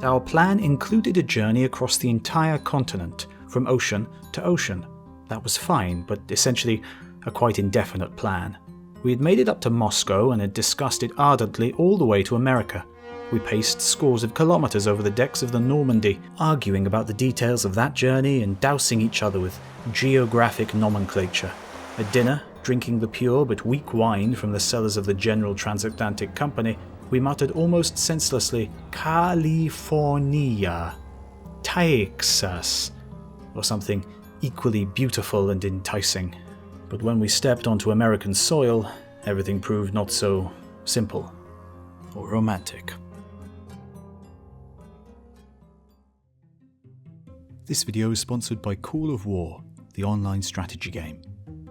Our plan included a journey across the entire continent, from ocean to ocean. That was fine, but essentially a quite indefinite plan. We had made it up to Moscow and had discussed it ardently all the way to America. We paced scores of kilometers over the decks of the Normandy, arguing about the details of that journey and dousing each other with geographic nomenclature. At dinner, drinking the pure but weak wine from the cellars of the General Transatlantic Company, we muttered almost senselessly, California, Texas, or something equally beautiful and enticing. But when we stepped onto American soil, everything proved not so simple or romantic. This video is sponsored by Call of War, the online strategy game.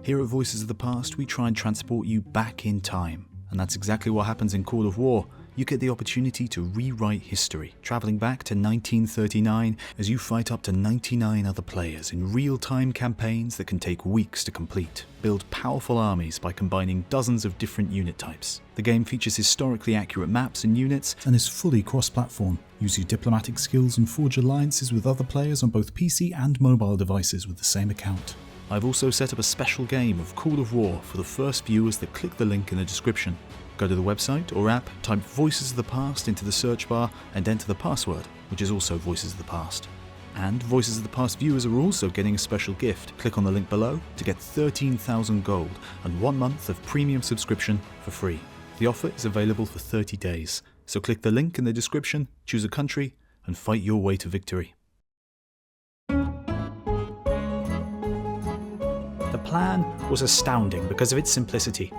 Here at Voices of the Past, we try and transport you back in time. And that's exactly what happens in Call of War. You get the opportunity to rewrite history, travelling back to 1939 as you fight up to 99 other players in real-time campaigns that can take weeks to complete. Build powerful armies by combining dozens of different unit types. The game features historically accurate maps and units and is fully cross-platform. Use your diplomatic skills and forge alliances with other players on both PC and mobile devices with the same account. I've also set up a special game of Call of War for the first viewers that click the link in the description. Go to the website or app, type Voices of the Past into the search bar and enter the password, which is also Voices of the Past. And Voices of the Past viewers are also getting a special gift. Click on the link below to get 13,000 gold and 1 month of premium subscription for free. The offer is available for 30 days, so click the link in the description, choose a country, and fight your way to victory. The plan was astounding because of its simplicity.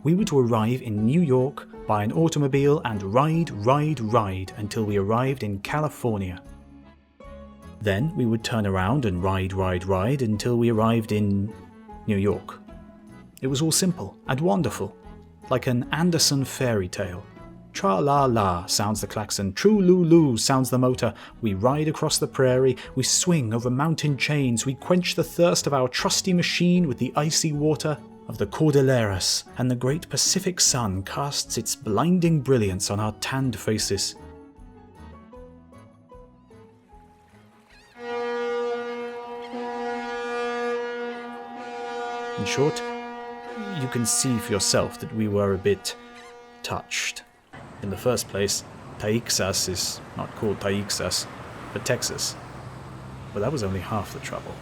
We were to arrive in New York, buy an automobile and ride until we arrived in California. Then we would turn around and ride until we arrived in New York. It was all simple and wonderful, like an Andersen fairy tale. Tra-la-la sounds the klaxon, true-loo-loo sounds the motor. We ride across the prairie, we swing over mountain chains, we quench the thirst of our trusty machine with the icy water of the Cordilleras, and the great Pacific sun casts its blinding brilliance on our tanned faces. In short, you can see for yourself that we were a bit touched. In the first place, Texas is not called Texas, but Texas. But that was only half the trouble.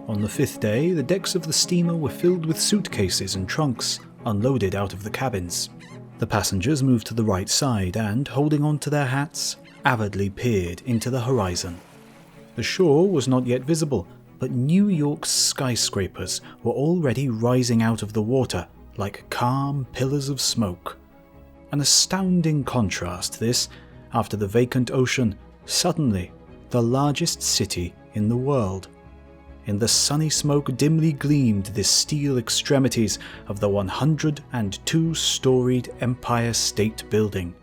On the 5th day, the decks of the steamer were filled with suitcases and trunks, unloaded out of the cabins. The passengers moved to the right side and, holding on to their hats, avidly peered into the horizon. The shore was not yet visible, but New York's skyscrapers were already rising out of the water like calm pillars of smoke. An astounding contrast, this, after the vacant ocean, suddenly the largest city in the world. In the sunny smoke dimly gleamed the steel extremities of the 102-storied Empire State Building.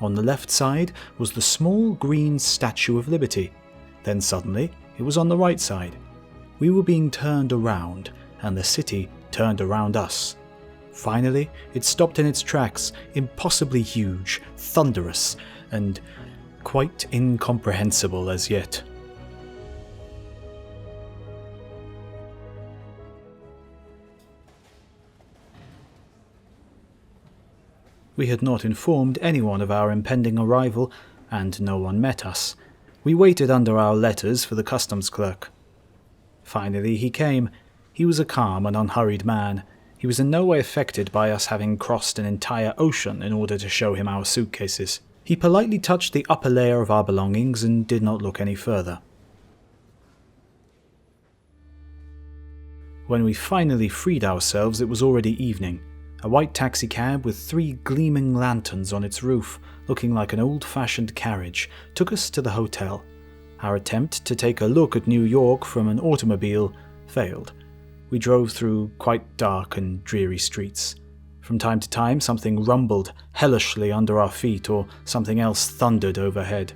On the left side was the small green Statue of Liberty. Then suddenly it was on the right side. We were being turned around, and the city turned around us. Finally, it stopped in its tracks, impossibly huge, thunderous, and quite incomprehensible as yet. We had not informed anyone of our impending arrival, and no one met us. We waited under our letters for the customs clerk. Finally he came. He was a calm and unhurried man. He was in no way affected by us having crossed an entire ocean in order to show him our suitcases. He politely touched the upper layer of our belongings and did not look any further. When we finally freed ourselves, it was already evening. A white taxicab with 3 gleaming lanterns on its roof, looking like an old-fashioned carriage, took us to the hotel. Our attempt to take a look at New York from an automobile failed. We drove through quite dark and dreary streets. From time to time, something rumbled hellishly under our feet, or something else thundered overhead.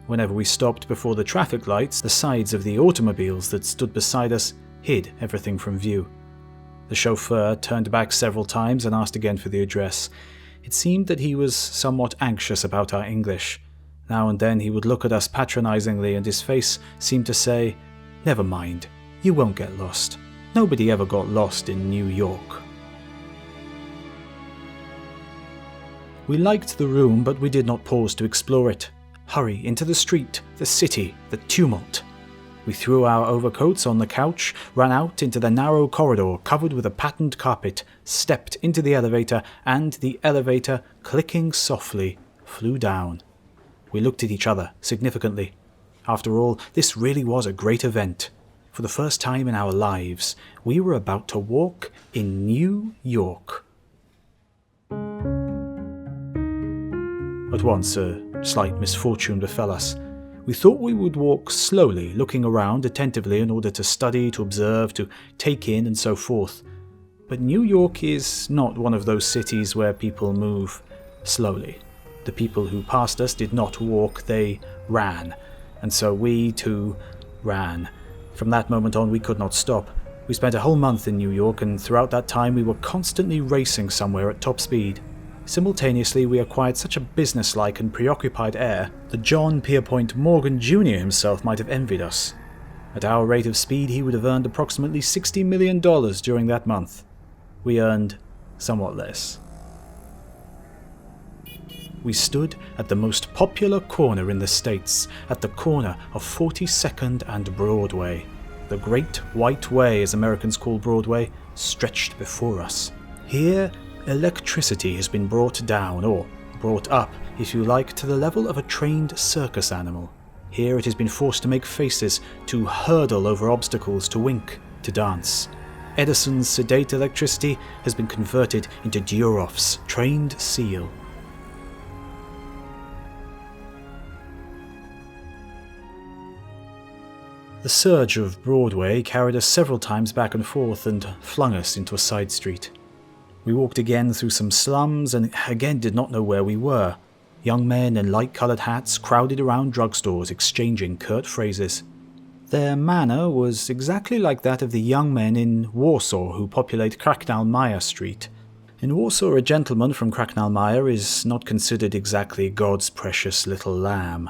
Whenever we stopped before the traffic lights, the sides of the automobiles that stood beside us hid everything from view. The chauffeur turned back several times and asked again for the address. It seemed that he was somewhat anxious about our English. Now and then he would look at us patronizingly, and his face seemed to say, "Never mind, you won't get lost. Nobody ever got lost in New York." We liked the room, but we did not pause to explore it. Hurry into the street, the city, the tumult. We threw our overcoats on the couch, ran out into the narrow corridor covered with a patterned carpet, stepped into the elevator, and the elevator, clicking softly, flew down. We looked at each other significantly. After all, this really was a great event. For the first time in our lives, we were about to walk in New York. At once, a slight misfortune befell us. We thought we would walk slowly, looking around attentively in order to study, to observe, to take in, and so forth. But New York is not one of those cities where people move slowly. The people who passed us did not walk, they ran. And so we, too, ran. From that moment on, we could not stop. We spent a whole month in New York, and throughout that time we were constantly racing somewhere at top speed. Simultaneously, we acquired such a businesslike and preoccupied air that John Pierpont Morgan Jr. himself might have envied us. At our rate of speed, he would have earned approximately $60 million during that month. We earned somewhat less. We stood at the most popular corner in the States, at the corner of 42nd and Broadway. The Great White Way, as Americans call Broadway, stretched before us. Here, electricity has been brought down, or brought up, if you like, to the level of a trained circus animal. Here it has been forced to make faces, to hurdle over obstacles, to wink, to dance. Edison's sedate electricity has been converted into Duroff's trained seal. The surge of Broadway carried us several times back and forth and flung us into a side street. We walked again through some slums and again did not know where we were. Young men in light-coloured hats crowded around drugstores exchanging curt phrases. Their manner was exactly like that of the young men in Warsaw who populate Kraknalmaja Street. In Warsaw, a gentleman from Kraknalmaja is not considered exactly God's precious little lamb.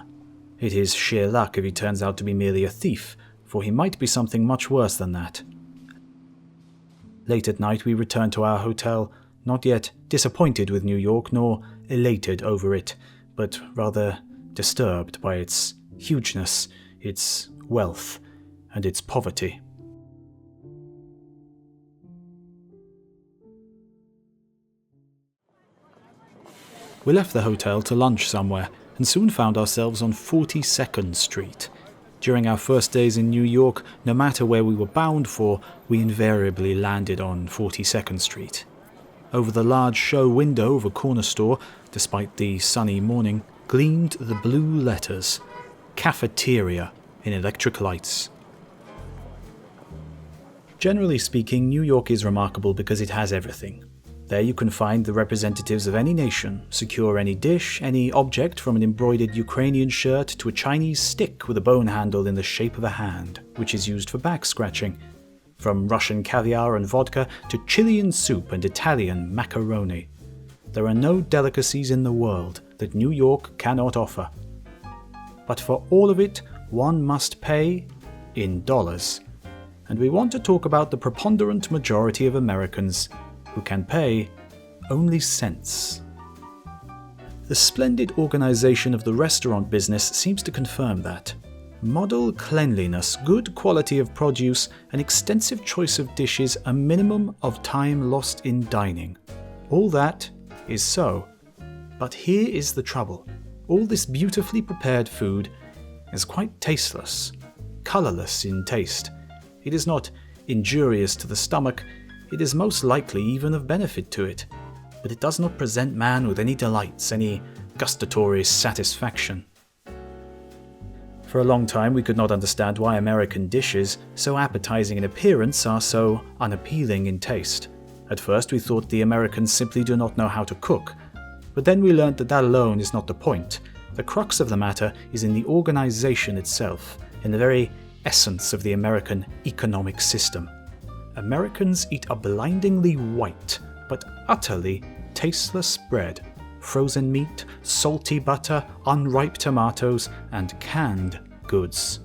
It is sheer luck if he turns out to be merely a thief, for he might be something much worse than that. Late at night we returned to our hotel, not yet disappointed with New York, nor elated over it, but rather disturbed by its hugeness, its wealth, and its poverty. We left the hotel to lunch somewhere, and soon found ourselves on 42nd Street. During our first days in New York, no matter where we were bound for, we invariably landed on 42nd Street. Over the large show window of a corner store, despite the sunny morning, gleamed the blue letters, Cafeteria, in electric lights. Generally speaking, New York is remarkable because it has everything. There you can find the representatives of any nation, secure any dish, any object from an embroidered Ukrainian shirt to a Chinese stick with a bone handle in the shape of a hand, which is used for back scratching. From Russian caviar and vodka to Chilean soup and Italian macaroni. There are no delicacies in the world that New York cannot offer. But for all of it, one must pay in dollars. And we want to talk about the preponderant majority of Americans who can pay only cents. The splendid organization of the restaurant business seems to confirm that. Model cleanliness, good quality of produce, an extensive choice of dishes, a minimum of time lost in dining. All that is so. But here is the trouble. All this beautifully prepared food is quite tasteless, colorless in taste. It is not injurious to the stomach. It is most likely even of benefit to it, but it does not present man with any delights, any gustatory satisfaction. For a long time we could not understand why American dishes, so appetizing in appearance, are so unappealing in taste. At first we thought the Americans simply do not know how to cook, but then we learned that alone is not the point. The crux of the matter is in the organization itself, in the very essence of the American economic system. Americans eat a blindingly white, but utterly tasteless bread, frozen meat, salty butter, unripe tomatoes, and canned goods.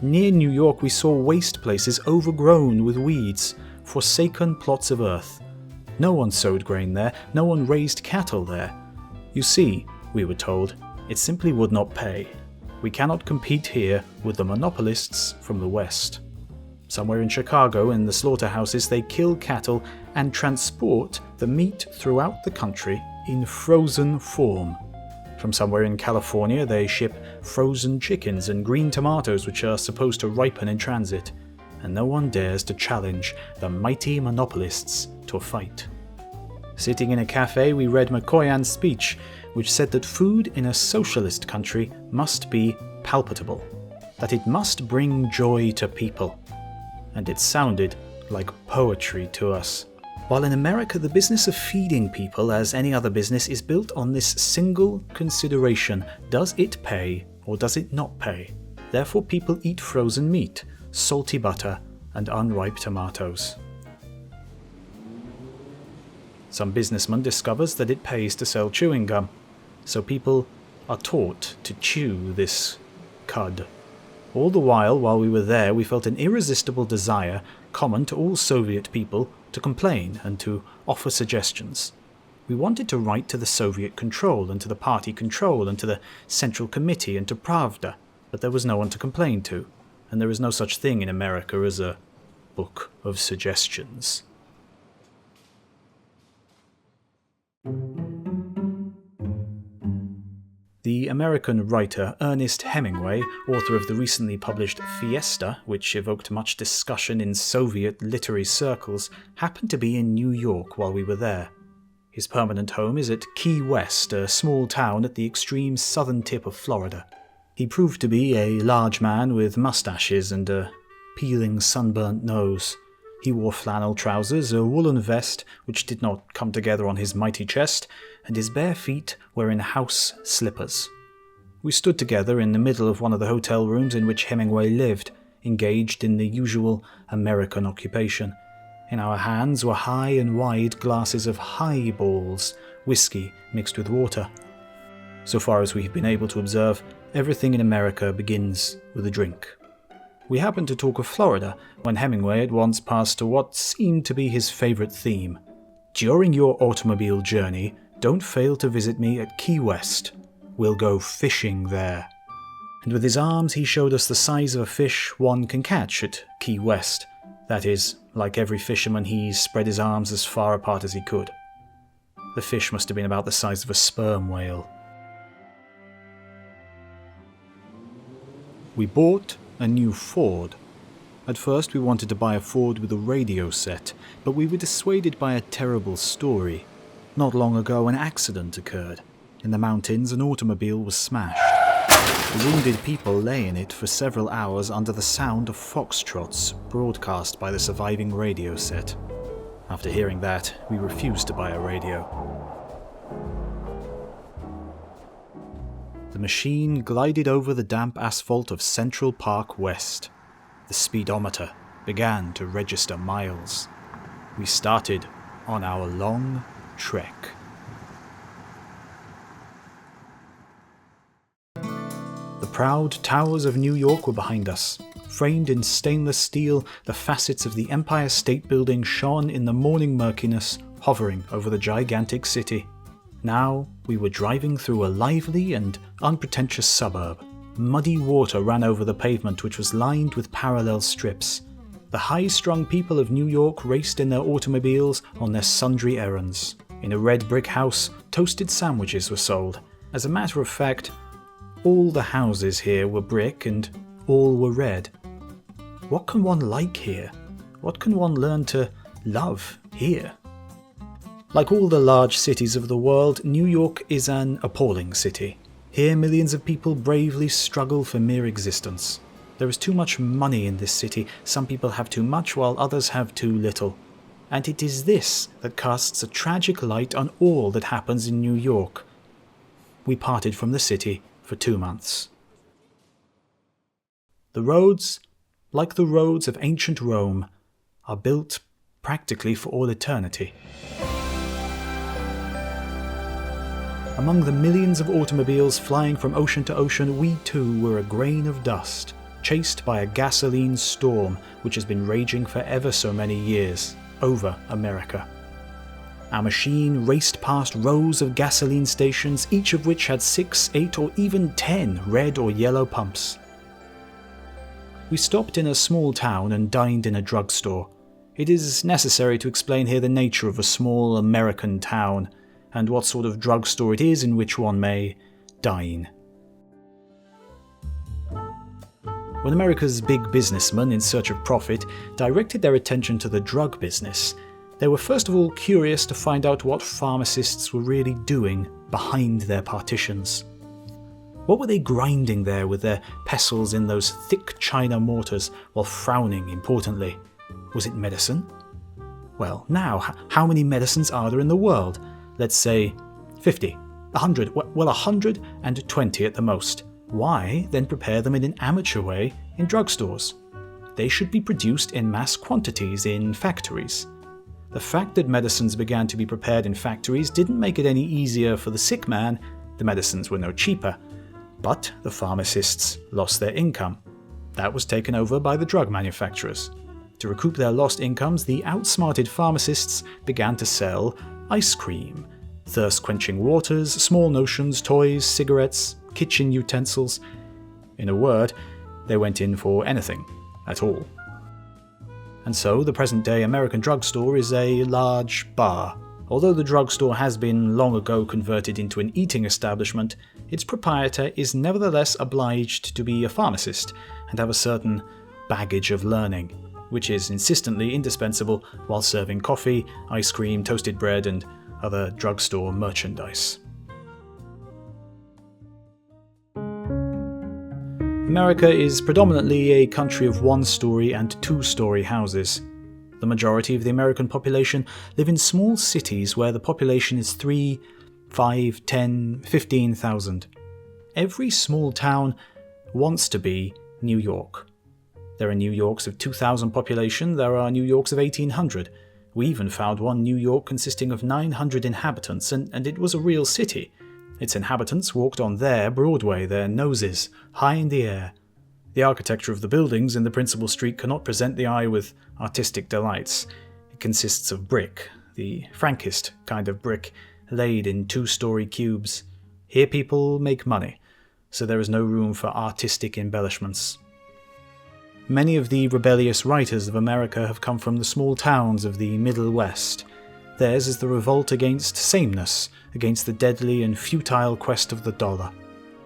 Near New York we saw waste places overgrown with weeds, forsaken plots of earth. No one sowed grain there, no one raised cattle there. You see, we were told, it simply would not pay. We cannot compete here with the monopolists from the West. Somewhere in Chicago, in the slaughterhouses, they kill cattle and transport the meat throughout the country in frozen form. From somewhere in California, they ship frozen chickens and green tomatoes which are supposed to ripen in transit, and no one dares to challenge the mighty monopolists to a fight. Sitting in a cafe, we read Mikoyan's speech, which said that food in a socialist country must be palpable, that it must bring joy to people. And it sounded like poetry to us. While in America the business of feeding people, as any other business, is built on this single consideration: does it pay or does it not pay? Therefore people eat frozen meat, salty butter, and unripe tomatoes. Some businessman discovers that it pays to sell chewing gum, so people are taught to chew this cud. All the while we were there, we felt an irresistible desire, common to all Soviet people, to complain and to offer suggestions. We wanted to write to the Soviet control and to the party control and to the Central Committee and to Pravda, but there was no one to complain to, and there is no such thing in America as a book of suggestions. The American writer Ernest Hemingway, author of the recently published Fiesta, which evoked much discussion in Soviet literary circles, happened to be in New York while we were there. His permanent home is at Key West, a small town at the extreme southern tip of Florida. He proved to be a large man with mustaches and a peeling sunburnt nose. He wore flannel trousers, a woolen vest which did not come together on his mighty chest, and his bare feet were in house slippers. We stood together in the middle of one of the hotel rooms in which Hemingway lived, engaged in the usual American occupation. In our hands were high and wide glasses of highballs, whiskey mixed with water. So far as we have been able to observe, everything in America begins with a drink. We happened to talk of Florida when Hemingway at once passed to what seemed to be his favourite theme. During your automobile journey, don't fail to visit me at Key West. We'll go fishing there. And with his arms he showed us the size of a fish one can catch at Key West. That is, like every fisherman, he spread his arms as far apart as he could. The fish must have been about the size of a sperm whale. We bought a new Ford. At first we wanted to buy a Ford with a radio set, but we were dissuaded by a terrible story. Not long ago an accident occurred. In the mountains an automobile was smashed. The wounded people lay in it for several hours under the sound of foxtrots broadcast by the surviving radio set. After hearing that, we refused to buy a radio. The machine glided over the damp asphalt of Central Park West. The speedometer began to register miles. We started on our long trek. The proud towers of New York were behind us. Framed in stainless steel, the facets of the Empire State Building shone in the morning murkiness, hovering over the gigantic city. Now we were driving through a lively and unpretentious suburb. Muddy water ran over the pavement, which was lined with parallel strips. The high-strung people of New York raced in their automobiles on their sundry errands. In a red brick house, toasted sandwiches were sold. As a matter of fact, all the houses here were brick and all were red. What can one like here? What can one learn to love here? Like all the large cities of the world, New York is an appalling city. Here millions of people bravely struggle for mere existence. There is too much money in this city. Some people have too much while others have too little. And it is this that casts a tragic light on all that happens in New York. We parted from the city for 2 months. The roads, like the roads of ancient Rome, are built practically for all eternity. Among the millions of automobiles flying from ocean to ocean, we too were a grain of dust, chased by a gasoline storm which has been raging for ever so many years over America. Our machine raced past rows of gasoline stations, each of which had 6, 8, or even 10 red or yellow pumps. We stopped in a small town and dined in a drugstore. It is necessary to explain here the nature of a small American town, and what sort of drugstore it is in which one may dine. When America's big businessmen in search of profit directed their attention to the drug business, they were first of all curious to find out what pharmacists were really doing behind their partitions. What were they grinding there with their pestles in those thick china mortars while frowning importantly? Was it medicine? Well, now, how many medicines are there in the world? Let's say 50, 100, well 120 at the most. Why then prepare them in an amateur way in drugstores? They should be produced in mass quantities in factories. The fact that medicines began to be prepared in factories didn't make it any easier for the sick man. The medicines were no cheaper. But the pharmacists lost their income. That was taken over by the drug manufacturers. To recoup their lost incomes, the outsmarted pharmacists began to sell ice cream, thirst-quenching waters, small notions, toys, cigarettes, kitchen utensils. In a word, they went in for anything at all. And so the present-day American drugstore is a large bar. Although the drugstore has been long ago converted into an eating establishment, its proprietor is nevertheless obliged to be a pharmacist and have a certain baggage of learning, which is insistently indispensable while serving coffee, ice cream, toasted bread, and other drugstore merchandise. America is predominantly a country of one-story and two-story houses. The majority of the American population live in small cities where the population is 3, 5, 10, 15,000. Every small town wants to be New York. There are New Yorks of 2,000 population, there are New Yorks of 1,800. We even found one New York consisting of 900 inhabitants, and it was a real city. Its inhabitants walked on their Broadway, their noses high in the air. The architecture of the buildings in the principal street cannot present the eye with artistic delights. It consists of brick, the frankest kind of brick, laid in two-story cubes. Here people make money, so there is no room for artistic embellishments. Many of the rebellious writers of America have come from the small towns of the Middle West. Theirs is the revolt against sameness, against the deadly and futile quest of the dollar.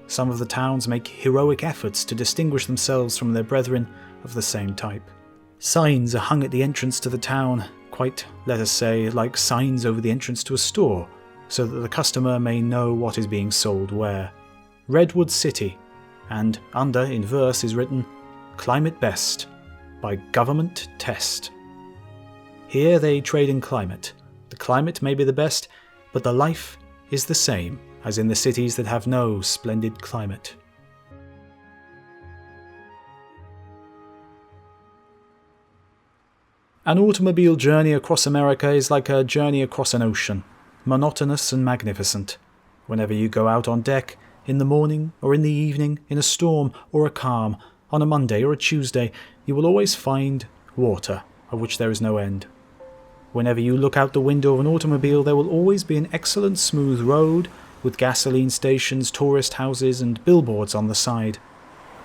Some of the towns make heroic efforts to distinguish themselves from their brethren of the same type. Signs are hung at the entrance to the town, quite, let us say, like signs over the entrance to a store, so that the customer may know what is being sold where. Redwood City, and under, in verse, is written, "Climate Best, by Government Test." Here they trade in climate. The climate may be the best, but the life is the same as in the cities that have no splendid climate. An automobile journey across America is like a journey across an ocean, monotonous and magnificent. Whenever you go out on deck, in the morning or in the evening, in a storm or a calm, on a Monday or a Tuesday, you will always find water, of which there is no end. Whenever you look out the window of an automobile, there will always be an excellent smooth road, with gasoline stations, tourist houses, and billboards on the side.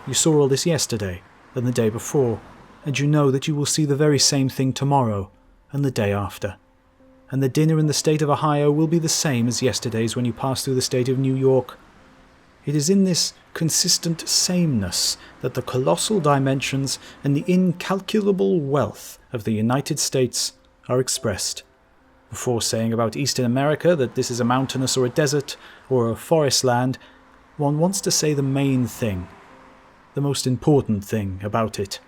You saw all this yesterday, and the day before, and you know that you will see the very same thing tomorrow, and the day after. And the dinner in the state of Ohio will be the same as yesterday's when you pass through the state of New York. It is in this consistent sameness that the colossal dimensions and the incalculable wealth of the United States are expressed. Before saying about Eastern America that this is a mountainous or a desert or a forest land, one wants to say the main thing, the most important thing about it.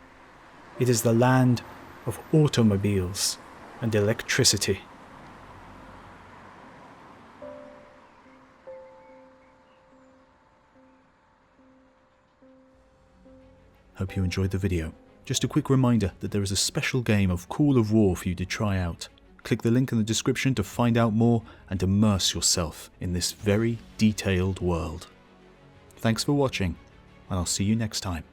It is the land of automobiles and electricity. Hope you enjoyed the video. Just a quick reminder that there is a special game of Call of War for you to try out. Click the link in the description to find out more and immerse yourself in this very detailed world. Thanks for watching, and I'll see you next time.